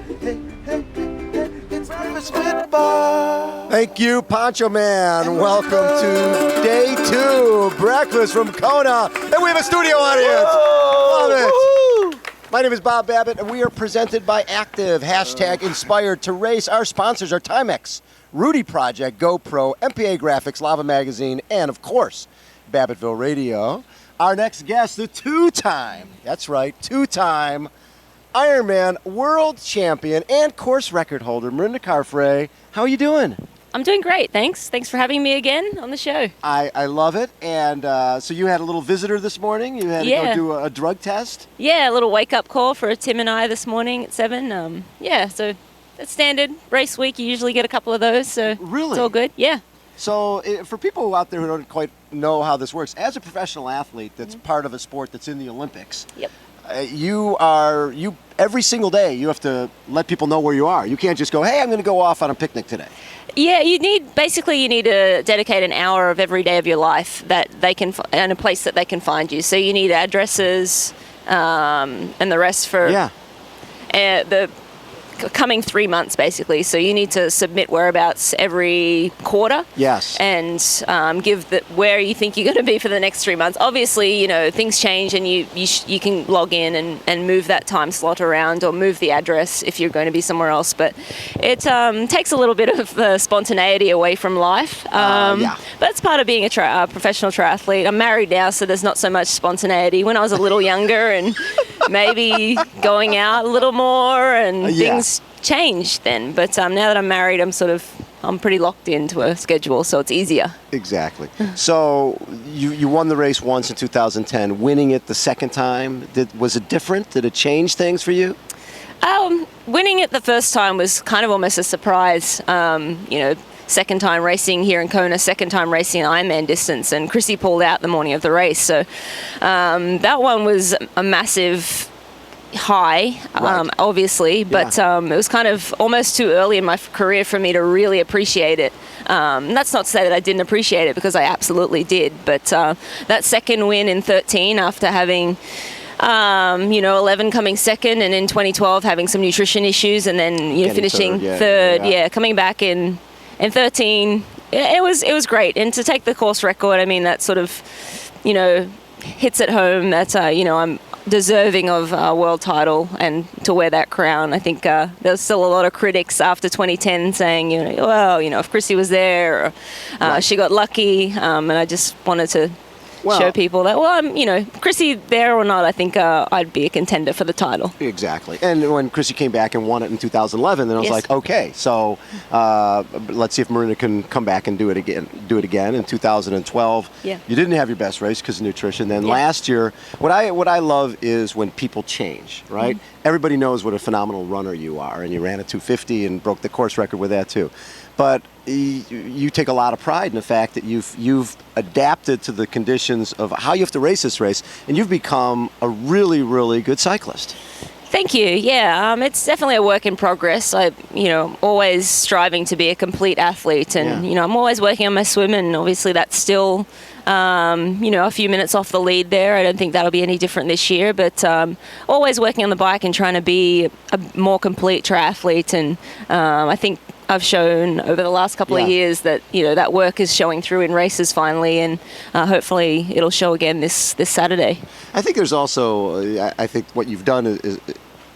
It's Breakfast with Bob. Thank you, Poncho Man. Welcome to day 2, Breakfast from Kona. And we have a studio audience. Love it. Woo-hoo. My name is Bob Babbitt, and we are presented by Active, #inspired to race. Our sponsors are Timex, Rudy Project, GoPro, MPA Graphics, Lava Magazine, and of course, Babbittville Radio. Our next guest, the two-time Ironman World Champion and course record holder, Mirinda Carfrae. How are you doing? I'm doing great, thanks. Thanks for having me again on the show. I love it. And so you had a little visitor this morning. You had to go do a drug test. Yeah, a little wake-up call for Tim and I this morning at 7. So that's standard. Race week, you usually get a couple of those, so Really? it's all good. Yeah. So for people out there who don't quite know how this works, as a professional athlete that's part of a sport that's in the Olympics, Yep. you every single day you have to let people know where you are. You can't just go, hey, I'm going to go off on a picnic today. Yeah, you need to dedicate an hour of every day of your life that they can and a place that they can find you. So you need addresses and the rest for the coming 3 months, basically. So you need to submit whereabouts every quarter. Yes. And give where you think you're going to be for the next 3 months. Obviously, things change, and you can log in and move that time slot around or move the address if you're going to be somewhere else. But it takes a little bit of spontaneity away from life. But it's part of being a professional triathlete. I'm married now, so there's not so much spontaneity. When I was a little younger and maybe going out a little more and things changed then. But now that I'm married, I'm pretty locked into a schedule, so it's easier. Exactly. So you won the race once in 2010. Winning it the second time, was it different? Did it change things for you? Winning it the first time was kind of almost a surprise. Second time racing here in Kona, second time racing Ironman distance, and Chrissy pulled out the morning of the race. So that one was a massive high, obviously, but it was kind of almost too early in my career for me to really appreciate it. That's not to say that I didn't appreciate it, because I absolutely did. But that second win in 13, after having 11 coming second, and in 2012 having some nutrition issues, and then finishing third, coming back in 13, it was great. And to take the course record, I mean, that sort of hits at home that I'm deserving of a world title and to wear that crown. I think there's still a lot of critics after 2010 saying, if Chrissy was there, or she got lucky, and I just wanted to show people that, Chrissy there or not, I think I'd be a contender for the title. Exactly. And when Chrissy came back and won it in 2011, then I was like, okay, so let's see if Mirinda can come back and do it again. In 2012, you didn't have your best race because of nutrition. Then last year, what I love is when people change, right? Mm-hmm. Everybody knows what a phenomenal runner you are, and you ran a 250 and broke the course record with that too. But you take a lot of pride in the fact that you've adapted to the conditions of how you have to race this race, and you've become a really, really good cyclist. Thank you. Yeah, it's definitely a work in progress. Always striving to be a complete athlete, and I'm always working on my swim, and obviously that's still a few minutes off the lead there. I don't think that'll be any different this year, but always working on the bike and trying to be a more complete triathlete. And I think I've shown over the last couple of years that that work is showing through in races finally, and hopefully it'll show again this Saturday. I think there's also I think what you've done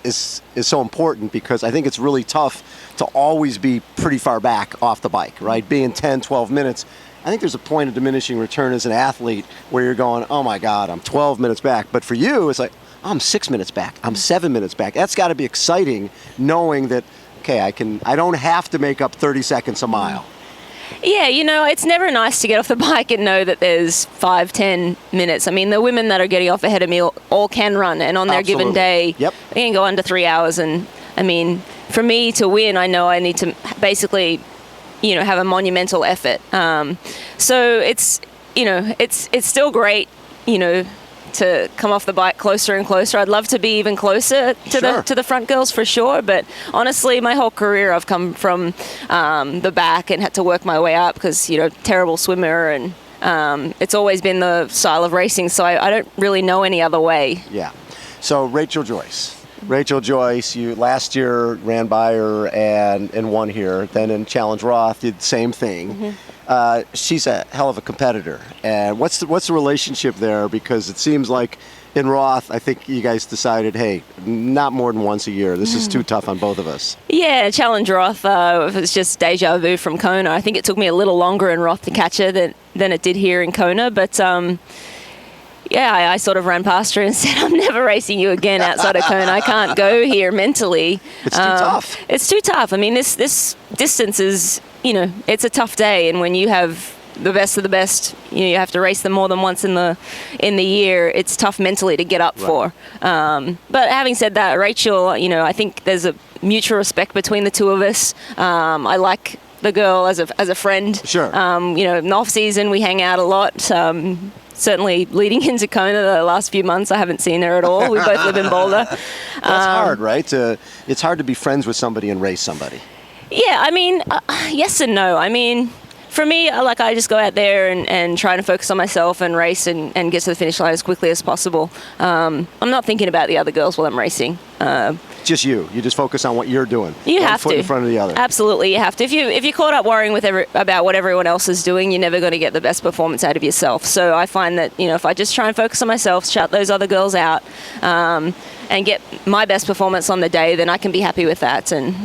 is so important, because I think it's really tough to always be pretty far back off the bike, right? Being 10, 12 minutes. I think there's a point of diminishing return as an athlete where you're going, oh my God, I'm 12 minutes back. But for you, it's like, oh, I'm 6 minutes back. I'm 7 minutes back. That's got to be exciting, knowing that, okay, I don't have to make up 30 seconds a mile. Yeah, it's never nice to get off the bike and know that there's 5-10 minutes. I mean, the women that are getting off ahead of me all can run, and on their given day, they can go under 3 hours. And I mean, for me to win, I know I need to basically, have a monumental effort. So it's still great, to come off the bike closer and closer. I'd love to be even closer to the front girls for sure, but honestly, my whole career I've come from the back and had to work my way up because, terrible swimmer, and it's always been the style of racing, so I don't really know any other way. Yeah. So Rachel Joyce, Rachel Joyce, you last year ran by her and won here. Then in Challenge Roth, did the same thing. She's a hell of a competitor. And what's the relationship there? Because it seems like in Roth, I think you guys decided, hey, not more than once a year. This is too tough on both of us. Yeah, Challenge Roth was just deja vu from Kona. I think it took me a little longer in Roth to catch her than it did here in Kona. But yeah, I sort of ran past her and said, I'm never racing you again outside of Kona. I can't go here mentally. It's too tough. It's too tough. I mean, this distance is, it's a tough day. And when you have the best of the best, you have to race them more than once in the year. It's tough mentally to get up for. But having said that, Rachel, I think there's a mutual respect between the two of us. I like the girl as a friend. Sure. In the off season we hang out a lot. Certainly leading into Kona the last few months, I haven't seen her at all. We both live in Boulder. That's hard, right? It's hard to be friends with somebody and race somebody. Yeah, I mean, yes and no. I mean, for me, I just go out there and try to focus on myself and race and get to the finish line as quickly as possible. I'm not thinking about the other girls while I'm racing. Just you. You just focus on what you're doing. You One have foot to. in front of the other. Absolutely, you have to. If you're caught up worrying about what everyone else is doing, you're never going to get the best performance out of yourself. So I find that if I just try and focus on myself, shut those other girls out, and get my best performance on the day, then I can be happy with that. And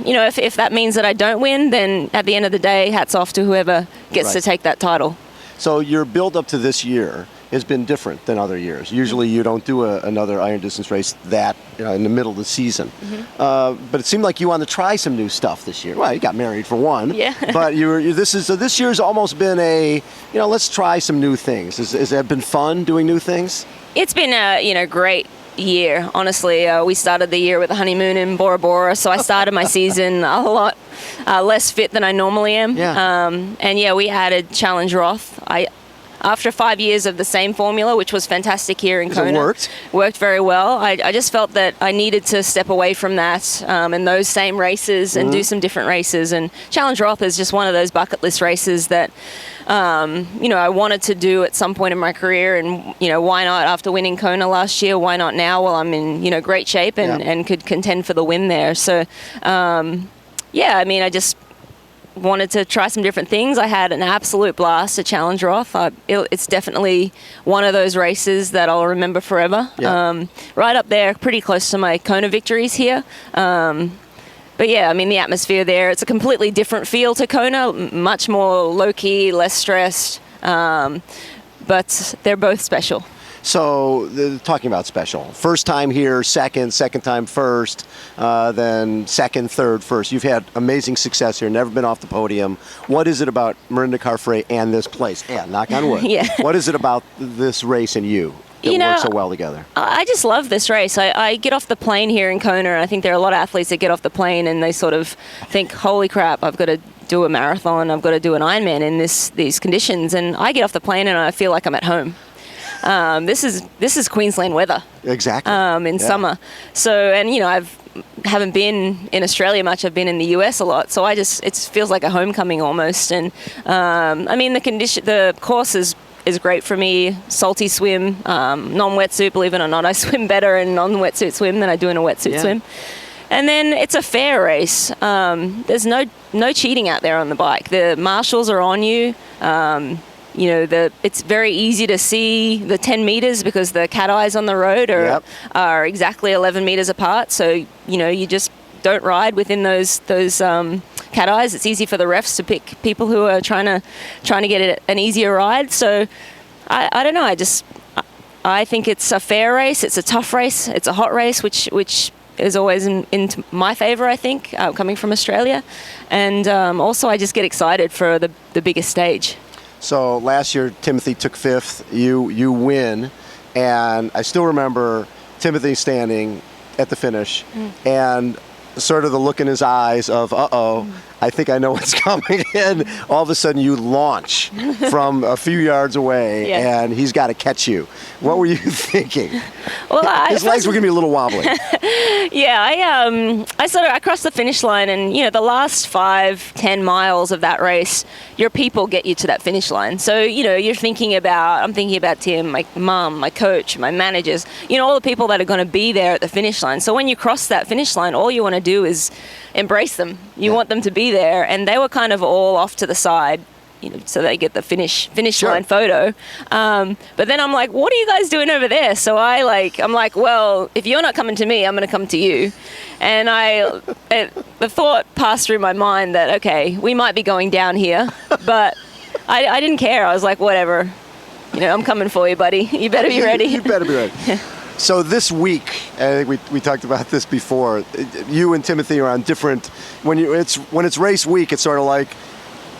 if that means that I don't win, then at the end of the day, hats off to whoever gets to take that title. So your build up to this year has been different than other years. Usually you don't do another iron distance race in the middle of the season. But it seemed like you wanted to try some new stuff this year. Well, you got married for one. Yeah. But this year's almost been let's try some new things. Has that been fun doing new things? It's been a great year. Honestly, we started the year with a honeymoon in Bora Bora, so I started my season a lot less fit than I normally am. Yeah. We added Challenge Roth. After 5 years of the same formula, which was fantastic here in Kona. It worked very well. I just felt that I needed to step away from that and those same races and do some different races. And Challenge Roth is just one of those bucket list races that I wanted to do at some point in my career. And why not after winning Kona last year? Why not now? Well, I'm in great shape and could contend for the win there. So I just wanted to try some different things. I had an absolute blast at Challenge Roth. It's definitely one of those races that I'll remember forever. Yeah. Right up there, pretty close to my Kona victories here. But yeah, I mean, the atmosphere there, it's a completely different feel to Kona, much more low-key, less stressed, but they're both special. So, talking about special. First time here, second time first, then second, third, first. You've had amazing success here, never been off the podium. What is it about Mirinda Carfrae and this place? Yeah, knock on wood. Yeah. What is it about this race and you that works so well together? I just love this race. I get off the plane here in Kona, and I think there are a lot of athletes that get off the plane and they sort of think, holy crap, I've got to do a marathon, I've got to do an Ironman in these conditions. And I get off the plane and I feel like I'm at home. This is Queensland weather. Exactly. In summer. So, and I haven't been in Australia much. I've been in the US a lot. So it feels like a homecoming almost. And the course is great for me. Salty swim, non-wetsuit. Believe it or not, I swim better in non-wetsuit swim than I do in a wetsuit swim. And then it's a fair race. There's no cheating out there on the bike. The marshals are on you. It's very easy to see the 10 meters because the cat eyes on the road are exactly 11 meters apart. So, you just don't ride within those cat eyes. It's easy for the refs to pick people who are trying to get an easier ride. So, I don't know. I think it's a fair race. It's a tough race. It's a hot race, which is always in my favor, I think, coming from Australia. And also, I just get excited for the biggest stage. So last year, Timothy took fifth. You win, and I still remember Timothy standing at the finish, and sort of the look in his eyes of, I think I know what's coming. And all of a sudden you launch from a few yards away, and he's got to catch you. What were you thinking? Well, his legs were going to be a little wobbly. Yeah, I crossed the finish line, and the last 5-10 miles of that race, your people get you to that finish line. So I'm thinking about Tim, my mum, my coach, my managers, all the people that are going to be there at the finish line. So when you cross that finish line, all you want to do is embrace them. You want them to be there, and they were kind of all off to the side, so they get the finish line photo. But then I'm like, what are you guys doing over there? So I'm like, well, if you're not coming to me, I'm going to come to you. And the thought passed through my mind that, okay, we might be going down here, but I didn't care. I was like, whatever, I'm coming for you, buddy. You better be ready. You better be ready. So this week, I think we talked about this before. You and Timothy are on different. When it's race week, it's sort of like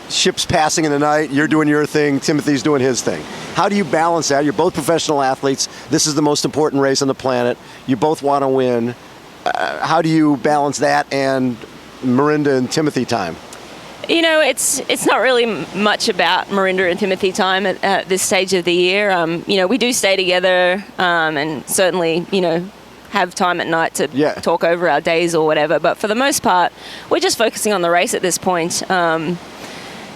ships passing in the night. You're doing your thing. Timothy's doing his thing. How do you balance that? You're both professional athletes. This is the most important race on the planet. You both want to win. How do you balance that and Mirinda and Timothy time? It's not really much about Mirinda and Timothy time at this stage of the year. We do stay together and certainly, have time at night to talk over our days or whatever. But for the most part, we're just focusing on the race at this point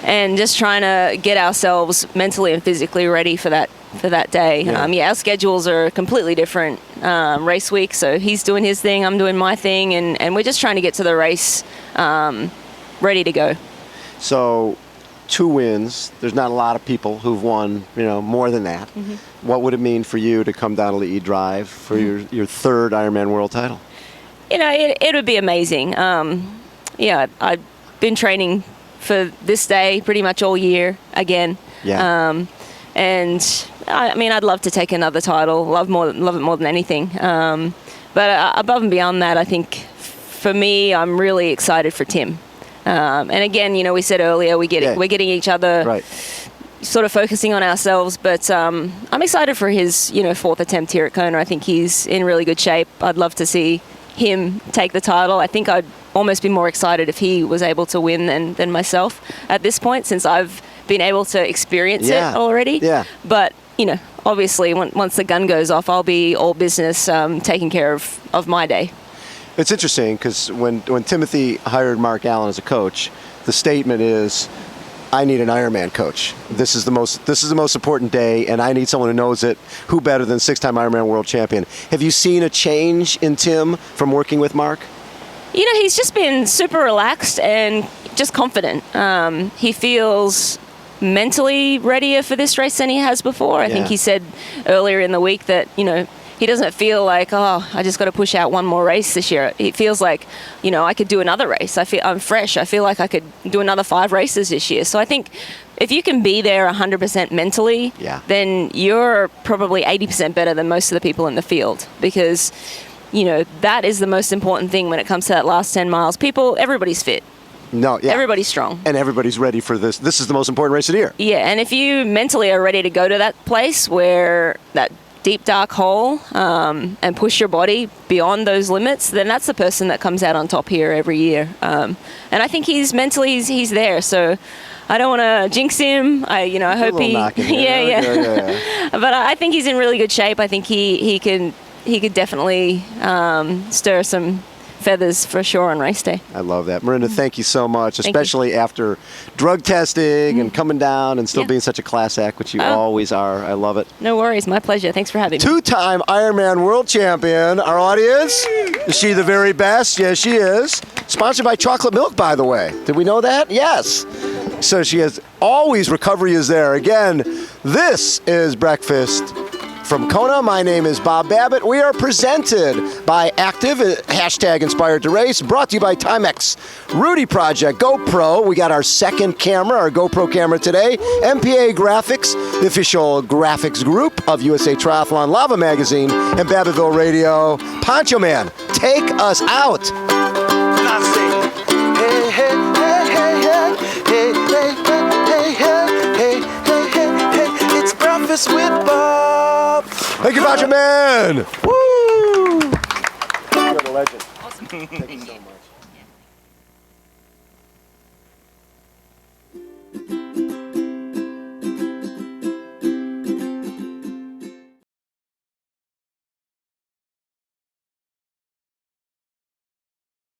and just trying to get ourselves mentally and physically ready for that day. Our schedules are completely different race week. So he's doing his thing, I'm doing my thing, and we're just trying to get to the race ready to go. So 2 wins. There's not a lot of people who've won, more than that. Mm-hmm. What would it mean for you to come down to Lee Drive for your third Ironman World title? It would be amazing. I've been training for this day pretty much all year again. Yeah. And I'd love to take another title. Love it more than anything. But above and beyond that, I think for me, I'm really excited for Tim. And again, we said earlier, we're getting each other sort of focusing on ourselves. But I'm excited for his, 4th attempt here at Kona. I think he's in really good shape. I'd love to see him take the title. I think I'd almost be more excited if he was able to win than myself at this point, since I've been able to experience it already. Yeah. But, obviously, once the gun goes off, I'll be all business taking care of my day. It's interesting because when Timothy hired Mark Allen as a coach, the statement is, I need an Ironman coach. This is the most important day, and I need someone who knows it. Who better than 6-time Ironman World Champion? Have you seen a change in Tim from working with Mark? He's just been super relaxed and just confident. He feels mentally readier for this race than he has before. I think he said earlier in the week that, he doesn't feel like, I just got to push out one more race this year. It feels like, I could do another race. I'm fresh. I feel like I could do another 5 races this year. So I think if you can be there 100% mentally, then you're probably 80% better than most of the people in the field, because, that is the most important thing when it comes to that last 10 miles. Everybody's fit. Everybody's strong. And everybody's ready for this. This is the most important race of the year. Yeah, and if you mentally are ready to go to that place where that deep dark hole and push your body beyond those limits, then that's the person that comes out on top here every year. And I think he's there. So I don't want to jinx him. I hope he. Yeah. But I think he's in really good shape. I think he could definitely stir some feathers for sure on race day. I love that. Mirinda, thank you so much, especially after drug testing and coming down and still being such a class act, which you always are. I love it. No worries. My pleasure. Thanks for having me. 2-time Ironman World Champion. Our audience, is she the very best? Yes, she is. Sponsored by Chocolate Milk, by the way. Did we know that? Yes. So she has always, recovery is there. Again, this is Breakfast from Kona. My name is Bob Babbitt. We are presented by Active, #Inspired to Race, brought to you by Timex, Rudy Project, GoPro. We got our second camera, our GoPro camera today. MPA Graphics, the official graphics group of USA Triathlon, Lava Magazine, and Babbittville Radio. Poncho Man, take us out. It's Breakfast with Bob. Thank you, Poncho Man. Woo! You're the legend. Awesome. Thank you so much.